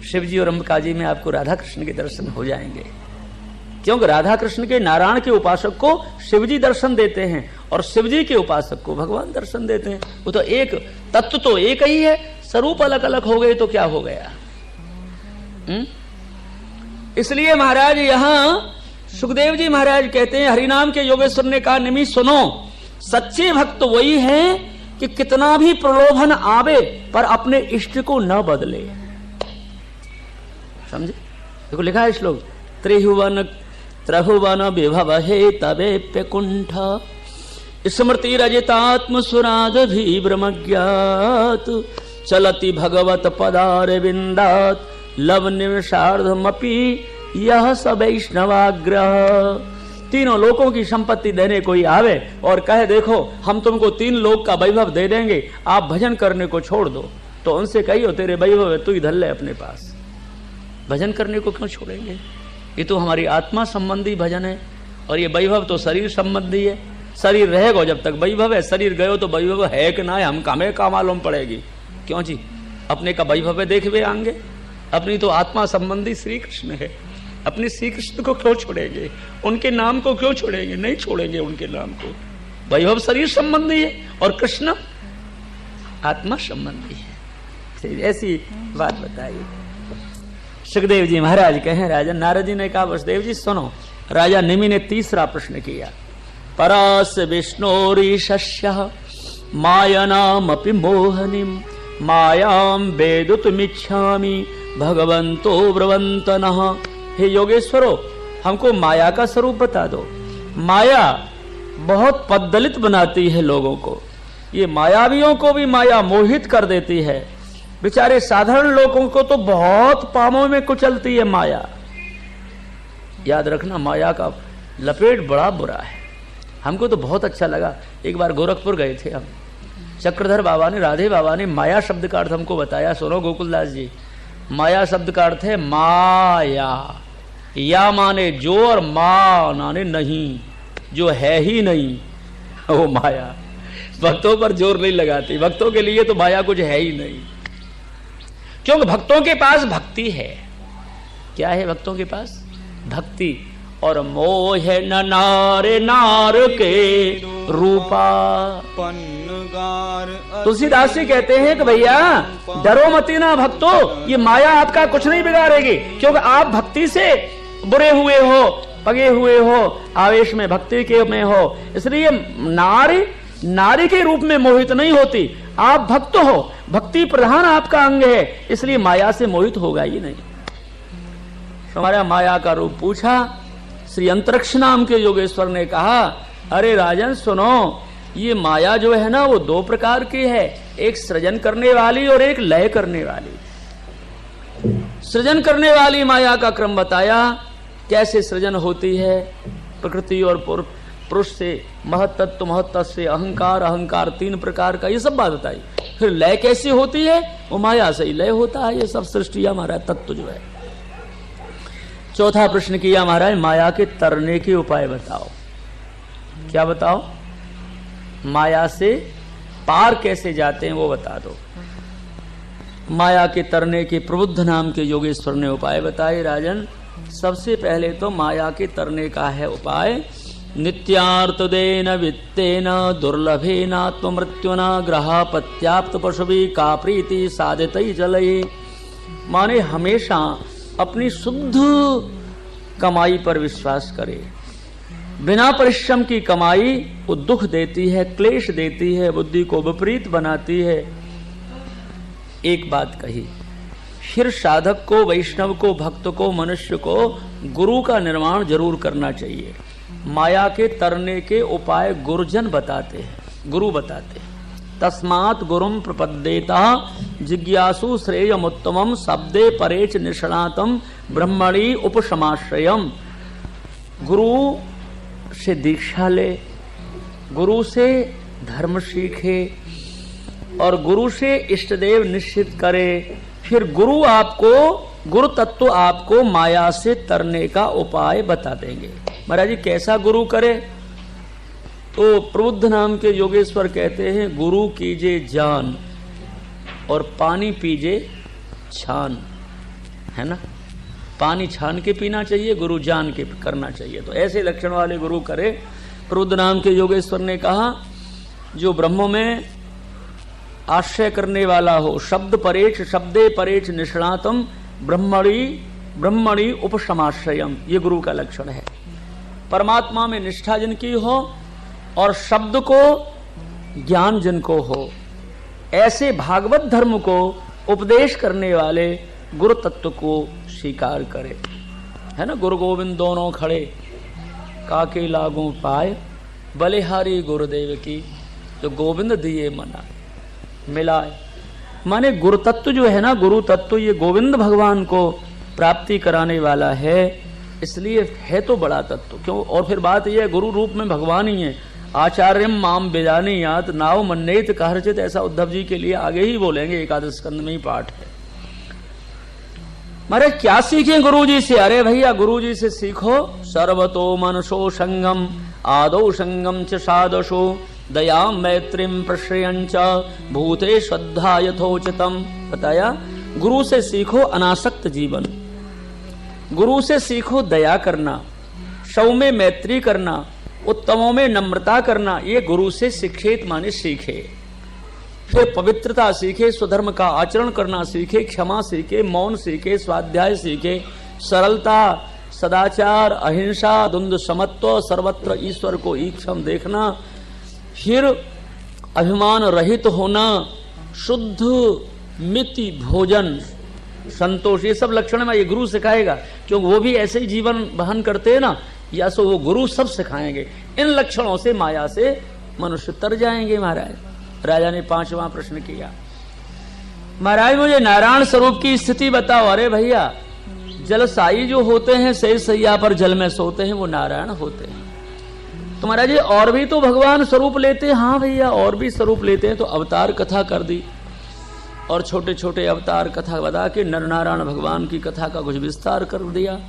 शिव जी और अंबिका जी में आपको राधा कृष्ण के दर्शन हो जाएंगे, क्योंकि राधा कृष्ण के नारायण के उपासक को शिव जी दर्शन देते हैं और शिव जी के उपासक को भगवान दर्शन देते हैं। वो तो एक तत्व तो एक ही है, स्वरूप अलग अलग हो गए तो क्या हो गया? इसलिए महाराज यहां सुखदेव जी महाराज कहते हैं, हरिनाम के योगेश्वर ने कहा, निमि सुनो, सच्चे भक्त वही हैं कि कितना भी प्रलोभन आवे पर अपने इष्ट को न बदले। समझे? देखो लिखा है श्लोक, त्रिभुवन विभवहे तवेप्य कुंठ स्मृति रजितात्म सुरादभि ब्रह्मज्ञात चलति भगवत पदारविंदात लव निमिषार्धमपि यह स वैष्णवाग्रह। तीनों लोकों की संपत्ति देने कोई आवे और कहे, देखो हम तुमको 3 लोक का वैभव दे देंगे, आप भजन करने को छोड़ दो, तो उनसे कहियो तेरे वैभव है तू ही धर ले अपने पास, भजन करने को क्यों छोड़ेंगे? ये तो हमारी आत्मा संबंधी भजन है, और ये वैभव तो शरीर संबंधी है। शरीर रहेगा जब तक वैभव है, शरीर गयो तो वैभव है कि ना है हम हमें का मालूम पड़ेगी। क्यों जी? अपने का वैभव देखवे आएंगे, अपनी तो आत्मा संबंधी श्री कृष्ण है, अपने श्री कृष्ण को क्यों छोड़ेंगे? उनके नाम को क्यों छोड़ेंगे? नहीं छोड़ेंगे उनके नाम को। वैभव शरीर संबंधी है और कृष्ण आत्मा संबंधी है। ऐसी बात बताइए। सुखदेव जी महाराज कहें, राजा नारद जी ने कहा, वसुदेव जी सुनो। राजा निमि ने तीसरा प्रश्न किया, परास विष्णोरीशस्य मायनामपि मोहनीम मायाम वेदुतुमिच्छामि भगवंतो ब्रवंतनः। हे योगेश्वरो, हमको माया का स्वरूप बता दो। माया बहुत पद्दलित बनाती है लोगों को, ये मायावियों को भी माया मोहित कर देती है, बेचारे साधारण लोगों को तो बहुत पामों में कुचलती है माया। याद रखना, माया का लपेट बड़ा बुरा है। हमको तो बहुत अच्छा लगा, एक बार गोरखपुर गए थे हम, चक्रधर बाबा ने, राधे बाबा ने माया शब्द का अर्थ हमको बताया। सुनो गोकुलदास जी, माया शब्द का अर्थ है माया, या माने जो और मा माने नहीं, जो है ही नहीं वो माया। भक्तों पर जोर नहीं लगाती, भक्तों के लिए तो माया कुछ है ही नहीं, क्योंकि भक्तों के पास भक्ति है। क्या है भक्तों के पास? भक्ति। और मोह न नारे नार के रूपा। तुलसीदास जी कहते हैं कि भैया डरो मती ना भक्तो, ये माया आपका कुछ नहीं बिगाड़ेगी, क्योंकि आप भक्ति से बुरे हुए हो, पगे हुए हो, आवेश में भक्ति के में हो, इसलिए नारी के रूप में मोहित नहीं होती। आप भक्त हो, भक्ति प्रधान आपका अंग है, इसलिए माया से मोहित होगा ही नहीं। हमारा माया का रूप पूछा, श्री अंतरिक्ष नाम के योगेश्वर ने कहा, अरे राजन सुनो, ये माया जो है ना वो 2 प्रकार की है, एक सृजन करने वाली और एक लय करने वाली। सृजन करने वाली माया का क्रम बताया, कैसे सृजन होती है, प्रकृति और पुरुष से, महत्तत्व महत्तत्व से, अहंकार अहंकार 3 प्रकार का, ये सब बात बताई। फिर लय कैसी होती है, वो माया से ही लय होता है। ये सब सृष्टि हमारा तत्व जो है। चौथा प्रश्न किया महाराज, माया के तरने के उपाय बताओ। क्या बताओ? माया से पार कैसे जाते हैं वो बता दो। माया के तरने के प्रबुद्ध नाम के योगेश्वर ने उपाय बताए। राजन, सबसे पहले तो माया के तरने का है उपाय नित्यार्थदेन वित्तेन दुर्लभेनात्ममृत्युना ग्रहापत्याप्त पशुभि का प्रीति साधितई चलई। माने हमेशा अपनी शुद्ध कमाई पर विश्वास करे। बिना परिश्रम की कमाई वो दुख देती है, क्लेश देती है, बुद्धि को विपरीत बनाती है। एक बात कही, फिर साधक को, वैष्णव को, भक्त को, मनुष्य को गुरु का निर्माण जरूर करना चाहिए। माया के तरने के उपाय गुरुजन बताते हैं, गुरु बताते हैं। तस्मात् गुरुम प्रपद्येता जिज्ञासु श्रेयमुत्तमम शब्दे परेच निष्णातम ब्रह्मणि उपशमाश्रयम। गुरु से दीक्षा ले, गुरु से धर्म सीखे और गुरु से इष्टदेव निश्चित करे। फिर गुरु आपको, गुरु तत्व आपको माया से तरने का उपाय बता देंगे। महाराज जी कैसा गुरु करे? तो प्रबुद्ध नाम के योगेश्वर कहते हैं, गुरु कीजे जान और पानी पीजे छान, है ना। पानी छान के पीना चाहिए, गुरु जान के करना चाहिए। तो ऐसे लक्षण वाले गुरु करे। प्रबुद्ध नाम के योगेश्वर ने कहा, जो ब्रह्म में आश्रय करने वाला हो, शब्द परेच, शब्दे परेच निष्णातम ब्रह्मणि उपशमाश्रयम, ये गुरु का लक्षण है। परमात्मा में निष्ठा जिनकी हो और शब्द को ज्ञान जिनको हो, ऐसे भागवत धर्म को उपदेश करने वाले गुरु तत्व को स्वीकार करे, है ना। गुरु गोविंद दोनों खड़े, काके लागू पाए, बलिहारी गुरुदेव की, जो गोविंद दिए मना मिलाए। माने गुरु तत्व जो है ना, गुरु तत्व ये गोविंद भगवान को प्राप्ति कराने वाला है, इसलिए है तो बड़ा तत्व। क्यों? और फिर बात यह है, गुरु रूप में भगवान ही है। आचार्यम माम बेजानीयात नाव मन्नेत कहरचित, ऐसा उद्धव जी के लिए आगे ही बोलेंगे, एकादश स्कंद में ही पाठ है। मारे क्या सीखें गुरु जी से? अरे भैया गुरु जी से सीखो, सर्वतो मनसो संगम आदौ संगम च सादशो दया मैत्रीम प्रश्रयंच भूते श्रद्धा यथोचितम। बताया, गुरु से सीखो अनासक्त जीवन, गुरु से सीखो दया करना, सौ में मैत्री करना, उत्तमों में नम्रता करना। ये गुरु से शिक्षित माने सीखे। फिर पवित्रता सीखे, स्वधर्म का आचरण करना सीखे, क्षमा सीखे, मौन सीखे, स्वाध्याय सीखे, सरलता, सदाचार, अहिंसा, द्वंद्व समत्व, सर्वत्र ईश्वर को ईक्षम देखना, फिर अभिमान रहित होना, शुद्ध मिति भोजन, संतोष, ये सब लक्षण में ये गुरु सिखाएगा। क्योंकि वो भी ऐसे ही जीवन वहन करते हैं ना, या सो वो गुरु सब सिखाएंगे। इन लक्षणों से माया से मनुष्य तर जाएंगे। महाराज राजा ने 5वां प्रश्न किया, महाराज मुझे नारायण स्वरूप की स्थिति बताओ। अरे भैया, जलसाई जो होते हैं, सही सैया पर जल में सोते हैं, वो नारायण होते हैं। तो महाराज जी और भी तो भगवान स्वरूप लेते हैं। हाँ भैया, और भी स्वरूप लेते हैं। तो अवतार कथा कर दी और छोटे छोटे अवतार कथा बता के नर नारायण भगवान की कथा का कुछ विस्तार कर दिया,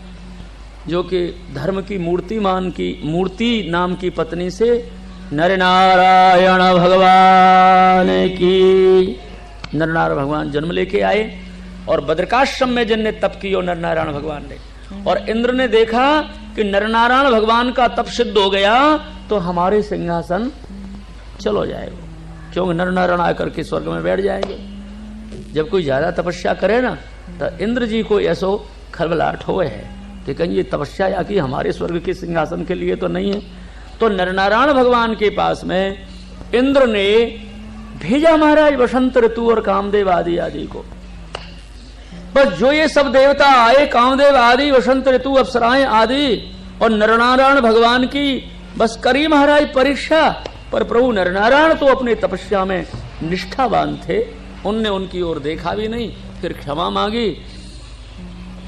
जो कि धर्म की मूर्ति नाम की पत्नी से नर नारायण भगवान की, नर नारायण भगवान जन्म लेके आए और बद्रिकाश्रम में जिनने तप किया नर नारायण भगवान ने, और इंद्र ने देखा कि नर नारायण भगवान का तप सिद्ध हो गया तो हमारे सिंहासन चलो जाएगा। क्योंकि नर नारायण आकर के स्वर्ग में बैठ जाएंगे। जब कोई ज्यादा तपस्या करे ना, तो इंद्र जी को ऐसो खलबलाहट हो है कि कहीं ये तपस्या या कि हमारे स्वर्ग के सिंहासन के लिए तो नहीं है। तो नरनारायण भगवान के पास में इंद्र ने भेजा महाराज वसंत ऋतु और कामदेव आदि आदि को। बस जो ये सब देवता आए, कामदेव आदि, वसंत ऋतु, अप्सराएं आदि, और नरनारायण भगवान की बस करी महाराज परीक्षा। पर प्रभु नरनारायण तो अपने तपस्या में निष्ठावान थे, उनने उनकी ओर देखा भी नहीं। फिर क्षमा मांगी।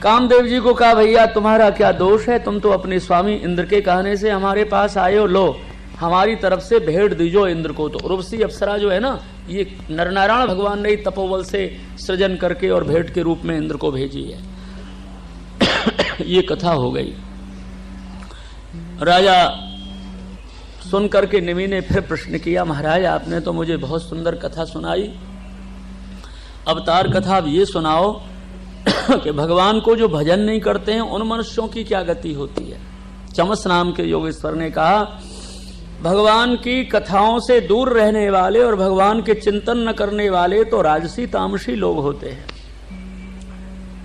कामदेव जी को कहा, भैया तुम्हारा क्या दोष है, तुम तो अपने स्वामी इंद्र के कहने से हमारे पास आए हो, लो हमारी तरफ से भेंट दीजो इंद्र को। तो उर्वशी अप्सरा जो है ना, ये नरनारायण भगवान ने तपोबल से सृजन करके और भेंट के रूप में इंद्र को भेजी है। ये कथा हो गई। राजा सुन करके निमि ने फिर प्रश्न किया, महाराज आपने तो मुझे बहुत सुंदर कथा सुनाई, अवतार कथा अब ये सुनाओ कि भगवान को जो भजन नहीं करते हैं उन मनुष्यों की क्या गति होती है। चमस नाम के योगेश्वर ने कहा, भगवान की कथाओं से दूर रहने वाले और भगवान के चिंतन न करने वाले तो राजसी तामसी लोग होते हैं,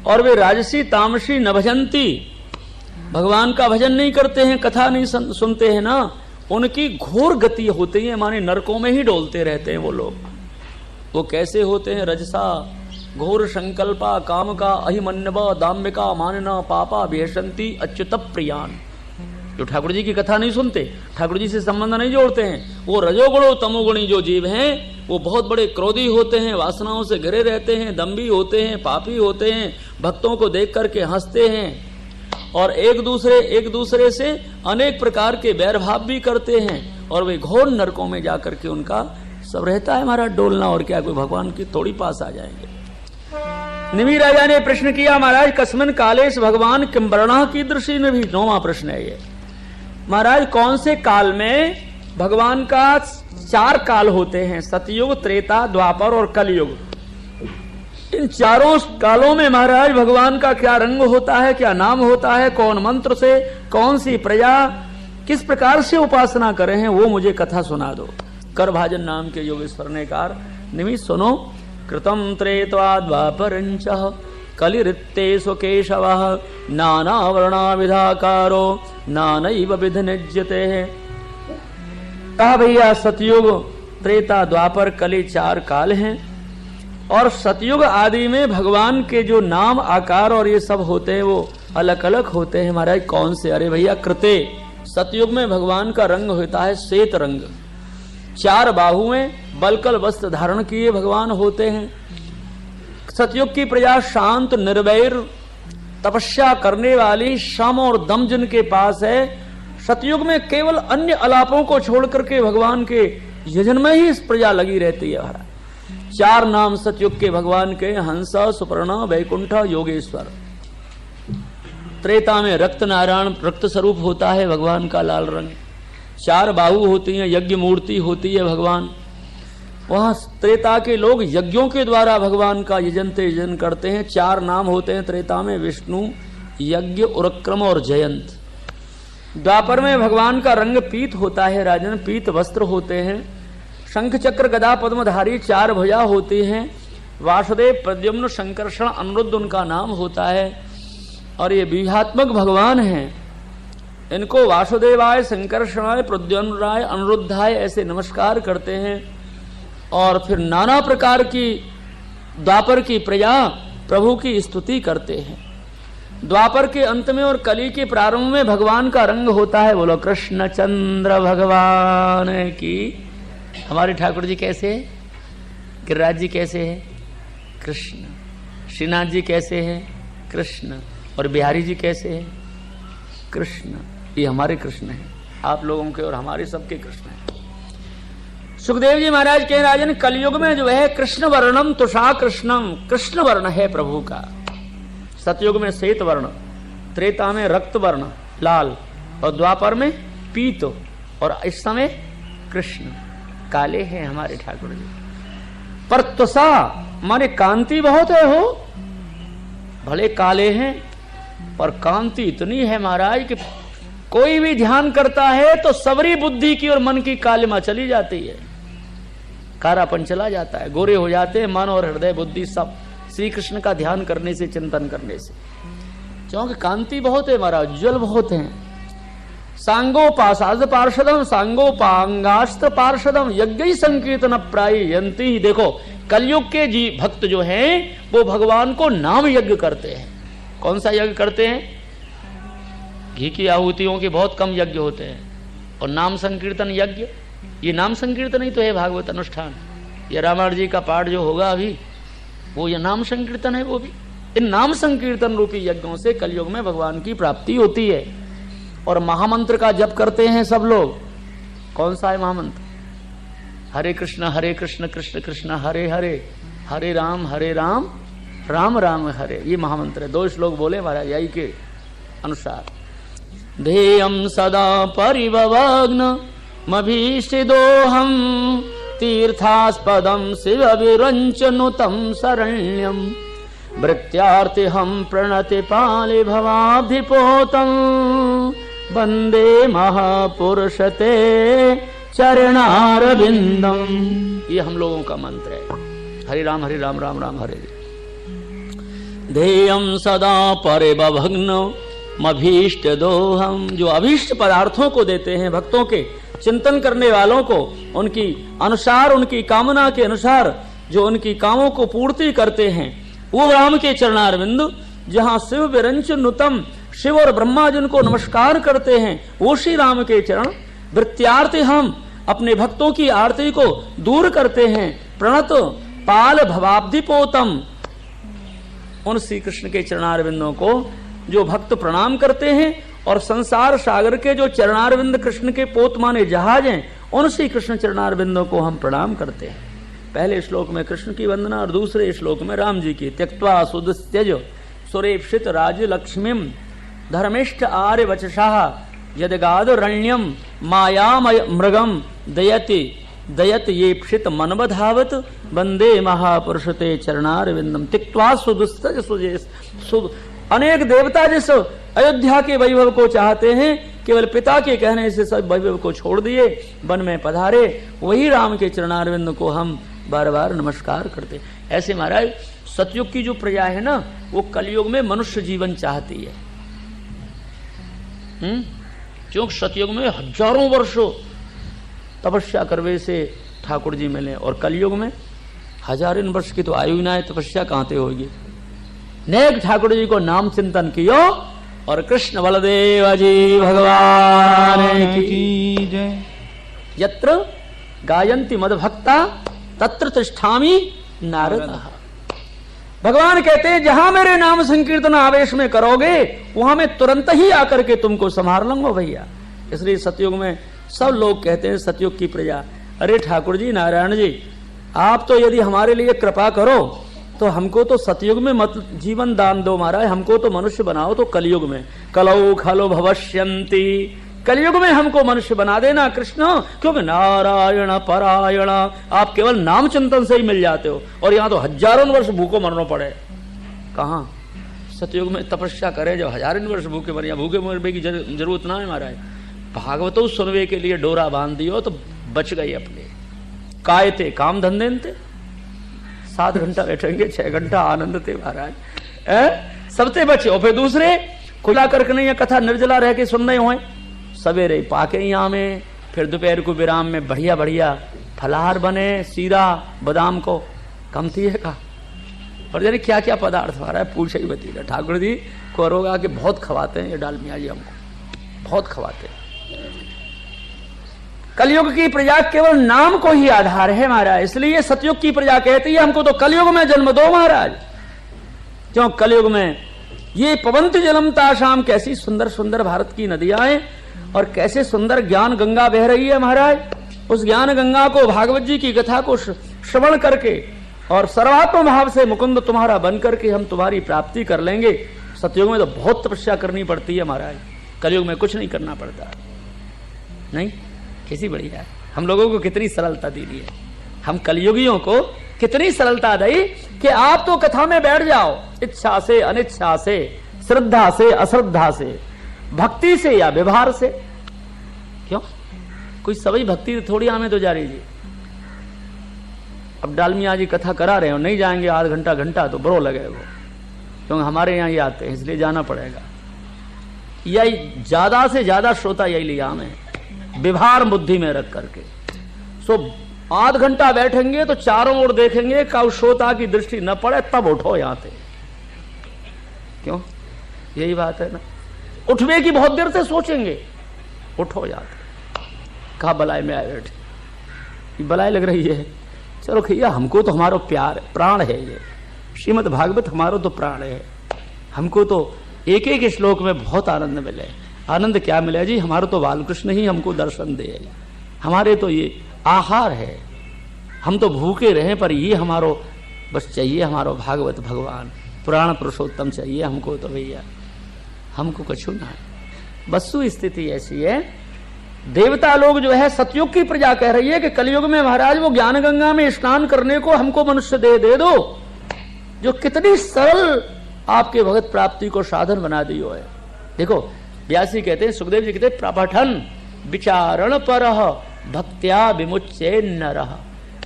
और वे राजसी तामसी न भजंती, भगवान का भजन नहीं करते हैं, कथा नहीं सुनते हैं ना, उनकी घोर गति होती है, माने नरकों में ही डोलते रहते हैं वो लोग। वो कैसे होते हैं? रजसा घोर संकल्पा काम का अहिमन्यव दाम्भिका मानना पापा भेषंती अच्युत प्रियान। जो ठाकुर जी की कथा नहीं सुनते, ठाकुर जी से संबंध नहीं जोड़ते हैं, वो रजोगुणो तमोगुणी जो जीव हैं वो बहुत बड़े क्रोधी होते हैं, वासनाओं से घिरे रहते हैं, दम्भी होते हैं, पापी होते हैं, भक्तों को देख करके हंसते हैं और एक दूसरे से अनेक प्रकार के बैर भाव भी करते हैं, और वे घोर नरकों में जाकर के उनका सब रहता है हमारा डोलना। और क्या कोई भगवान की थोड़ी पास आ जाएंगे? निमि राजा ने प्रश्न किया, महाराज कस्मिन कालेश भगवान किम वर्णः कीदृशी ने भी 9वां प्रश्न है ये। महाराज कौन से काल में भगवान का 4 काल होते हैं, सतयुग, त्रेता, द्वापर और कलयुग। इन चारों कालों में महाराज भगवान का क्या रंग होता है, क्या नाम होता है, कौन मंत्र से, कौन सी प्रजा, किस प्रकार से उपासना करें हैं, वो मुझे कथा सुना दो। करभाजन नाम के योगेश्वर ने कहा, निमित सुनो, कृतम त्रेत्वा द्वापरंच कलिरित्तेषु केशवः नाना वर्णा विधाकारो नानैव विधिनिज्यते। कहा भैया सतयुग, त्रेता, द्वापर, कलि 4 काल हैं, और सतयुग आदि में भगवान के जो नाम, आकार और ये सब होते हैं वो अलग अलग होते हैं। महाराज कौन से? अरे भैया कृते, सतयुग में भगवान का रंग होता है श्वेत रंग, 4 बाहुएं, बलकल वस्त्र धारण किए भगवान होते हैं। सतयुग की प्रजा शांत, निर्वैर, तपस्या करने वाली, श्रम और दम जिनके पास है। सतयुग में केवल अन्य अलापों को छोड़ करके भगवान के यजन में ही इस प्रजा लगी रहती है। महाराज 4 नाम सतयुग के भगवान के, हंस, सुपर्ण, वैकुंठ, योगेश्वर। त्रेता में रक्त नारायण, रक्त स्वरूप होता है भगवान का लाल रंग, 4 बाहु होती हैं, यज्ञ मूर्ति होती है भगवान। वहां त्रेता के लोग यज्ञों के द्वारा भगवान का यजन करते हैं। 4 नाम होते हैं त्रेता में, विष्णु, यज्ञ, उरक्रम और जयंत। द्वापर में भगवान का रंग पीत होता है राजन, पीत वस्त्र होते हैं, शंख चक्र गदा पद्मधारी 4 भुजा होती हैं। वासुदेव, प्रद्युम्न, संकर्षण, अनिरुद्ध उनका नाम होता है, और ये व्यूहात्मक भगवान हैं। इनको वासुदेवाय, संकर्षणाय, प्रद्युम्नाय, अनिरुद्धाय ऐसे नमस्कार करते हैं, और फिर नाना प्रकार की द्वापर की प्रजा प्रभु की स्तुति करते हैं। द्वापर के अंत में और कली के प्रारंभ में भगवान का रंग होता है, बोलो कृष्ण चंद्र भगवान की। हमारे ठाकुर जी कैसे है? गिरिराज जी कैसे है? कृष्ण। श्रीनाथ जी कैसे है? कृष्ण। और बिहारी जी कैसे है? कृष्ण। ये हमारे कृष्ण हैं, आप लोगों के और हमारे सबके कृष्ण हैं। सुखदेव जी महाराज कह राजन, कलयुग में जो है कृष्ण वर्णम तुषा कृष्णम, कृष्ण वर्ण है प्रभु का। सतयुग में श्वेत वर्ण, त्रेता में रक्त वर्ण लाल, और द्वापर में पीत, और इस समय कृष्ण काले हैं हमारे ठाकुर जी। पर तुषा माने कांति बहुत है, हो भले काले हैं पर कांति इतनी है महाराज कि कोई भी ध्यान करता है तो सबरी बुद्धि की और मन की कालिमा चली जाती है, कारापन चला जाता है, गोरे हो जाते हैं मन और हृदय बुद्धि सब, श्री कृष्ण का ध्यान करने से, चिंतन करने से। क्योंकि कांति बहुत है महाराज, उज्ज्वल बहुत है। सांगोपासाद पार्षदम सांगोपांगास्त्र पार्षदम यज्ञ संकीर्तन प्रायंती। देखो कलयुग के जी भक्त जो हैं वो भगवान को नाम यज्ञ करते हैं। कौन सा यज्ञ करते हैं? घी की आहुतियों के बहुत कम यज्ञ होते हैं, और नाम संकीर्तन यज्ञ, ये नाम संकीर्तन ही तो है भागवत अनुष्ठान। ये रामायण जी का पाठ जो होगा अभी, वो ये नाम संकीर्तन है। वो भी इन नाम संकीर्तन रूपी यज्ञों से कलयुग में भगवान की प्राप्ति होती है। और महामंत्र का जप करते हैं सब लोग। कौन सा है महामंत्र? हरे कृष्ण कृष्ण कृष्ण हरे हरे, हरे राम राम राम हरे। ये महामंत्र है। 2 श्लोक बोले महाराज यही के अनुसार। ध्येयं सदा परिभवग्न मभीष्टिदोहम तीर्थास्पदम शिव विरंचनुतम शरण्यम वृत्यार्थिहं प्रणति पाले भवाब्धिपोतम वंदे महापुरुष ते चरणारविंदम। ये हम लोगों का मंत्र है। हरे राम राम राम हरे। ध्येयम सदा परिभग्न मभीष्ट दोहम। जो अभीष्ट पदार्थों को देते हैं भक्तों के चिंतन करने वालों को, उनकी अनुसार, उनकी कामना के अनुसार जो उनकी कामों को पूर्ति करते हैं, वो राम के चरणारविंद, जहां शिव विरंच नुतम, शिव और ब्रह्मा जिनको नमस्कार करते हैं, वो श्री राम के चरण। वृत्यार्थ हम अपने भक्तों की आरती को दूर करते हैं। प्रणत पाल भवाब्धिपोतम। उन श्री कृष्ण के चरणारविंदों को जो भक्त प्रणाम करते हैं, और संसार सागर के जो चरणारविंद कृष्ण के पोत माने जहाज हैं, उन श्री कृष्ण चरणारविंदों को हम प्रणाम करते हैं। पहले श्लोक में कृष्ण की वंदना और दूसरे श्लोक में राम जी की। त्यक्त्वा सुदस्त्यज सुरेप्सित राज लक्ष्मीम धर्मिष्ठ आर्य वचसाह यदगादरण्यम मायामय मृगम दयत येप्सित मनवधावत वंदे महापुरुषते चरणारविंदम। त्यक्त्वा सुदस्त्यज सुजेश। अनेक देवता जिस अयोध्या के वैभव को चाहते हैं, केवल पिता के कहने से सब वैभव को छोड़ दिए, वन में पधारे, वही राम के चरणारविंद को हम बार बार नमस्कार करते। ऐसे महाराज सतयुग की जो प्रजा है ना, वो कलयुग में मनुष्य जीवन चाहती है। क्योंकि सतयुग में हजारों वर्षों तपस्या करवे से ठाकुर जी मिले, और कलयुग में हजारों वर्ष की तो आयु ना है, तपस्या कहां से होगी। नेक ठाकुर जी को नाम चिंतन कियो, और कृष्ण बलदेव जी भगवान की जय। यत्र गायन्ति मदभक्ता तत्र तिष्ठामि नारद। भगवान कहते हैं जहां मेरे नाम संकीर्तन आवेश में करोगे, वहां मैं तुरंत ही आकर के तुमको संभाल लूंगा भैया। इसलिए सतयुग में सब लोग कहते हैं, सतयुग की प्रजा, अरे ठाकुर जी, नारायण जी, आप तो यदि हमारे लिए कृपा करो तो हमको तो सतयुग में मत जीवन दान दो महाराज, हमको तो मनुष्य बनाओ तो कलयुग में। कलौ खलो भवष्यन्ति। कलयुग में हमको मनुष्य बना देना कृष्ण, क्योंकि नारायण परायण आप केवल नाम चिंतन से ही मिल जाते हो, और यहाँ तो हजारों वर्ष भूखों मरना पड़े। कहाँ सतयुग में तपस्या करे जब हजारों वर्ष भूखे मरे, या भूखे मरने की जरूरत ना है महाराज। भागवतों सुनवे के लिए डोरा बांध दियो तो बच गए अपने। काय थे काम धंधे थे, 7 घंटा बैठेंगे, 6 घंटा आनंद थे महाराज, सबसे बचे। और फिर दूसरे खुला करके नहीं, कथा निर्जला रह के सुन रहे हुए, सवेरे पाके यहाँ में, फिर दोपहर को विराम में बढ़िया बढ़िया फलाहार बने, सीरा बादाम को कम थी है का, और जाने क्या क्या पदार्थ हमारा पूछे ही बती। ठाकुर जी को रोगा कि बहुत खवाते हैं ये डालमिया जी, हमको बहुत खवाते हैं। कलयुग की प्रजा केवल नाम को ही आधार है महाराज, इसलिए सतयुग की प्रजा कहती है हमको तो कलयुग में जन्म दो महाराज। क्यों कलयुग में ये पवंत जलमता शाम, कैसी सुंदर सुंदर भारत की नदियां हैं, और कैसे सुंदर ज्ञान गंगा बह रही है महाराज। उस ज्ञान गंगा को, भागवत जी की कथा को श्रवण करके और सर्वात्म भाव से मुकुंद तुम्हारा बन करके हम तुम्हारी प्राप्ति कर लेंगे। सतयुग में तो बहुत तपस्या करनी पड़ती है महाराज, कलयुग में कुछ नहीं करना पड़ता। नहीं, कैसी बढ़िया है, हम लोगों को कितनी सरलता दी है। हम कलयुगियों को कितनी सरलता दी कि आप तो कथा में बैठ जाओ, इच्छा से अनिच्छा से, श्रद्धा से अश्रद्धा से, भक्ति से या व्यवहार से। क्यों कोई सभी भक्ति थोड़ी हमें तो जा रही जी। अब डालमिया जी कथा करा रहे हो, नहीं जाएंगे आध घंटा घंटा तो बुरो लगे वो, क्योंकि हमारे यहाँ ही आते हैं इसलिए जाना पड़ेगा। यही ज्यादा से ज्यादा श्रोता यही लिया हमें, व्यवहार बुद्धि में रख करके। सो आध घंटा बैठेंगे तो चारों ओर देखेंगे, कब श्रोता की दृष्टि न पड़े तब उठो यहां से। क्यों, यही बात है ना, उठने की बहुत देर से सोचेंगे, उठो यहां से। कहा बलाई में आए बैठे, बलाई लग रही है, चलो भैया हमको तो हमारा प्यार प्राण है, ये श्रीमद् भागवत हमारो तो प्राण है। हमको तो एक एक श्लोक में बहुत आनंद मिले। आनंद क्या मिला जी, हमारा तो बालकृष्ण ही हमको दर्शन दे, हमारे तो ये आहार है। हम तो भूखे रहे पर ये हमारो बस चाहिए, हमारो भागवत भगवान पुराण पुरुषोत्तम चाहिए हमको तो भैया, हमको कछु ना है। वस्तु स्थिति ऐसी है, देवता लोग जो है सतयुग की प्रजा कह रही है कि कलयुग में महाराज वो ज्ञान गंगा में स्नान करने को हमको मनुष्य दे दो, जो कितनी सरल आपके भगत प्राप्ति को साधन बना दियो है। देखो व्यासी कहते हैं, सुखदेव जी कहते हैं, प्रपठन विचारण परः भक्त्या विमुच्य नरः।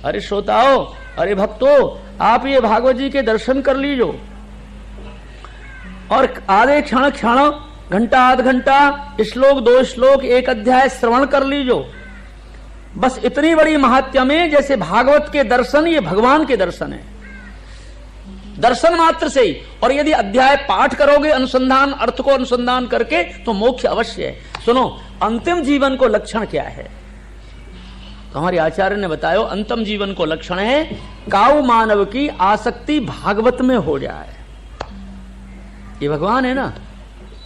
अरे श्रोताओ, अरे भक्तों, आप ये भागवत जी के दर्शन कर लीजो और आधे क्षण क्षण, घंटा आध घंटा, श्लोक 2 श्लोक 1 अध्याय श्रवण कर लीजो। बस इतनी बड़ी महात्म्य में, जैसे भागवत के दर्शन ये भगवान के दर्शन है, दर्शन मात्र से ही। और यदि अध्याय पाठ करोगे अनुसंधान, अर्थ को अनुसंधान करके, तो मोक्ष अवश्य है। सुनो, अंतिम जीवन को लक्षण क्या है? तो हमारे आचार्य ने बताया, अंतिम जीवन को लक्षण है काऊ मानव की आसक्ति भागवत में हो जाए। ये भगवान है ना,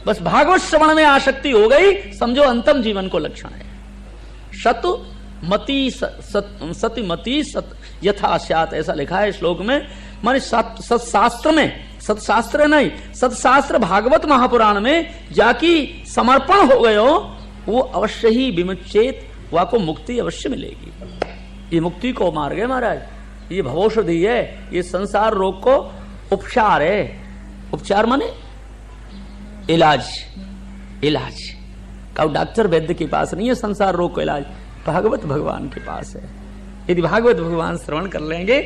बस भागवत श्रवण में आसक्ति हो गई, समझो अंतिम जीवन को लक्षण है। सतमति सतिमति सत यथा स्यात्, ऐसा लिखा है श्लोक में। माने सत्शास्त्र में, सत्शास्त्र नहीं, सत्शास्त्र भागवत महापुराण में जाकी समर्पण हो गयो, वो अवश्य ही विमुच्येत, वह को मुक्ति अवश्य मिलेगी। ये मुक्ति को मार्ग है महाराज, ये भवौषधि है, ये संसार रोग को उपचार है। उपचार माने इलाज, इलाज का डॉक्टर वैद्य के पास नहीं है संसार रोग का इलाज, भागवत भगवान के पास है। यदि भागवत भगवान श्रवण कर लेंगे।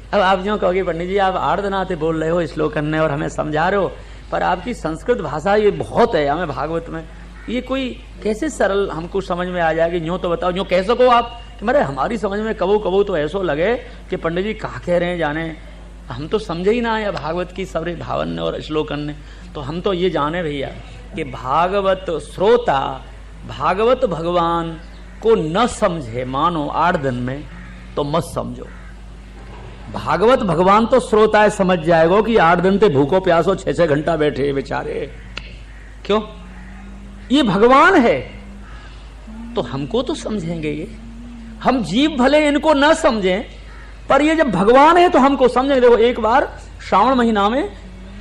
अब आप जो कहोगे पंडित जी आप आर्धनाते बोल रहे हो श्लोक करने और हमें समझा रहे हो, पर आपकी संस्कृत भाषा ये बहुत है हमें भागवत में, ये कोई कैसे सरल हमको समझ में आ जाएगी? यूं तो बताओ, यूं कह सको आप कि मेरे हमारी समझ में कबू कबू तो ऐसा लगे कि पंडित जी कहा कह रहे हैं, जाने हम तो समझे ही ना है भागवत की सारे भावन और श्लोकन ने। तो हम तो ये जाने भैया कि भागवत श्रोता भागवत भगवान को न समझे मानो 8 दिन में, तो मत समझो। भागवत भगवान तो श्रोता है समझ जाएगा कि 8 दिन ते भूखो प्यासो 6-6 घंटा बैठे बेचारे, क्यों? ये भगवान है तो हमको तो समझेंगे ये। हम जीव भले इनको न समझें, पर ये जब भगवान है तो हमको समझेंगे। देखो एक बार श्रावण महीना में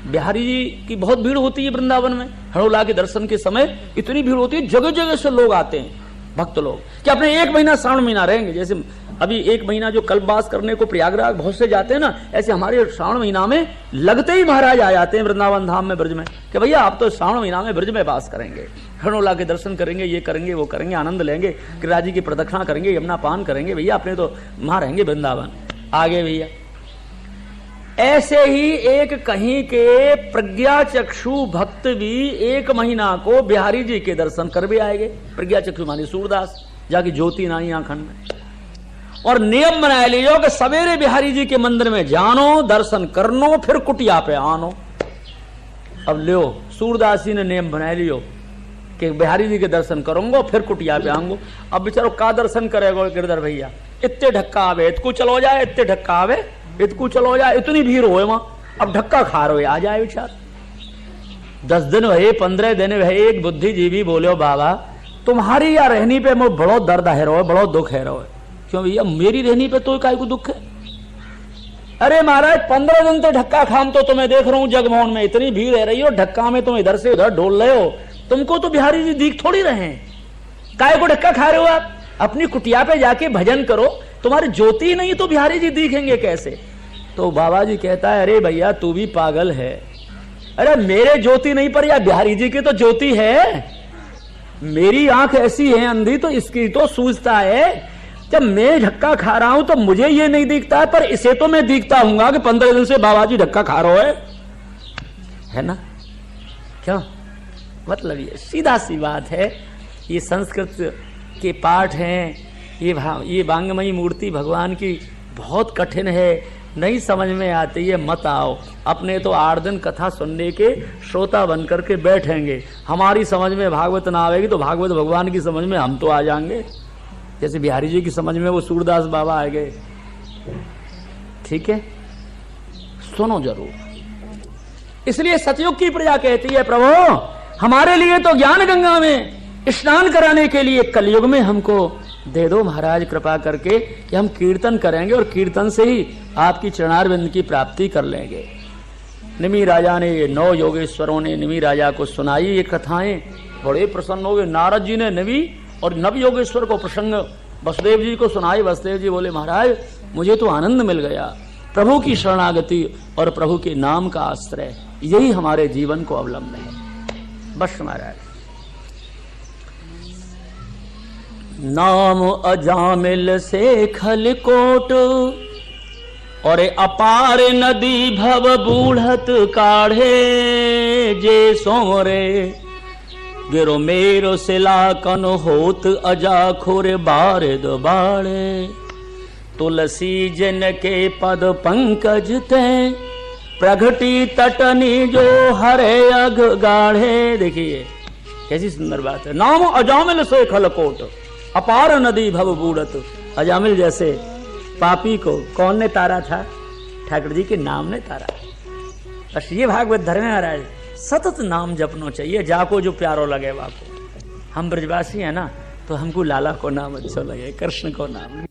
बिहारी जी की बहुत भीड़ होती है वृंदावन में, हड़ोला के दर्शन के समय इतनी भीड़ होती है, जगह जगह से लोग आते हैं, भक्त लोग, कि अपने 1 महीना श्रावण महीना रहेंगे। जैसे अभी 1 महीना जो कल्पवास करने को प्रयागराज बहुत से जाते हैं ना, ऐसे हमारे श्रावण महीना में लगते ही महाराज आ जाते हैं वृंदावन धाम में, ब्रज में, कि भैया आप तो श्रावण महीना में ब्रज में वास करेंगे, हरणोला के दर्शन करेंगे, ये करेंगे वो करेंगे, आनंद लेंगे, गिरिराज जी की प्रदक्षिणा करेंगे, यमुना पान करेंगे, भैया अपने तो वहां रहेंगे वृंदावन। आगे भैया ऐसे ही एक कहीं के प्रज्ञा चक्षु भक्त भी 1 महीना को बिहारी जी के दर्शन कर भी आएंगे। प्रज्ञा चक्षु मानी सूरदास, जाके ज्योति नाई आंखन में, और नियम बना लियो कि सवेरे बिहारी जी के मंदिर में जानो, दर्शन करनो, फिर कुटिया पे आनो। अब लियो सूरदास जी ने नियम बना लियो कि बिहारी जी के दर्शन करूंगा फिर कुटिया पे आऊंगा। अब बेचारो का दर्शन करेगा गिरधर भैया? इतने ढक्का आवे इतकू चलो जाए, इतने ढक्का आवे इतकू चलो जाए, इतनी भीड़ हो वहां, अब ढक्का खा रहे आ जाए बेचार। 10 दिन भये 15 दिन भये, एक बुद्धिजीवी बोले बाबा तुम्हारी या रहनी पे मुझे बड़ो दर्द है रो, बड़ो दुख है रो। क्यों भैया मेरी रहनी पे तो काय को दुख है? अरे महाराज 15 दिन तो ढक्का खाम तो तुम्हें देख रहा हूं जगमोहन में, इतनी भीड़ रह रही हो, ढक्का में तुम इधर से उधर डोल रहे हो, तुमको तो बिहारी जी दिख थोड़ी रहे हैं, काय को ढक्का खा रहे हो आप? अपनी कुटिया पे जाके भजन करो, तुम्हारी ज्योति नहीं तो बिहारी जी दिखेंगे कैसे? तो बाबा जी कहता है अरे भैया तू भी पागल है, अरे मेरे ज्योति नहीं पर या बिहारी जी की तो ज्योति है, मेरी आंख ऐसी है अंधी तो इसकी तो सूझता है। जब मैं धक्का खा रहा हूं तो मुझे ये नहीं दिखता है, पर इसे तो मैं दिखता हूंगा कि 15 दिन से बाबा जी धक्का खा रहे है ना? क्यों? मतलब ये सीधा सी बात है। ये संस्कृत के पाठ हैं, ये वांगमयी मूर्ति भगवान की बहुत कठिन है, नहीं समझ में आती है, मत आओ। अपने तो 8 दिन कथा सुनने के श्रोता बन करके बैठेंगे, हमारी समझ में भागवत ना आएगी तो भागवत भगवान की समझ में हम तो आ जाएंगे, जैसे बिहारी जी की समझ में वो सूरदास बाबा आ गए। ठीक है, सुनो जरूर। इसलिए सतयुग की प्रजा कहती है प्रभु हमारे लिए तो ज्ञान गंगा में स्नान कराने के लिए कलयुग में हमको दे दो महाराज कृपा करके, कि हम कीर्तन करेंगे और कीर्तन से ही आपकी चरणारविंद की प्राप्ति कर लेंगे। निमि राजा ने, 9 योगेश्वरों ने निमि राजा को सुनाई ये कथाएं, बड़े प्रसन्न हो गए। नारद जी ने निमि और नव योगेश्वर को प्रसंग वसुदेव जी को सुनाई। वसुदेव जी बोले महाराज मुझे तो आनंद मिल गया, प्रभु की शरणागति और प्रभु के नाम का आश्रय, यही हमारे जीवन को अवलंब है। बस महाराज नाम अजामिल से खलकोट, और अपार नदी भव बूढ़त काढ़े, जे सोरे गिरो मेरो सिला कन होत अजा खोर बारे बाड़े, तुलसी जन के पद पंकज ते प्रगटी तटनी जो हरे अघ गाढ़े। देखिए कैसी सुंदर बात है। नाम अजामिल से खलकोट, अपार नदी भव बूढ़त। अजामिल जैसे पापी को कौन ने तारा था? ठाकुर जी के नाम ने तारा। बस ये भागवत धर्म महाराज सतत नाम जपनो चाहिए, जाको जो प्यारो लगे वाको। हम ब्रजवासी है ना, तो हमको लाला को नाम अच्छा लगे, कृष्ण को नाम।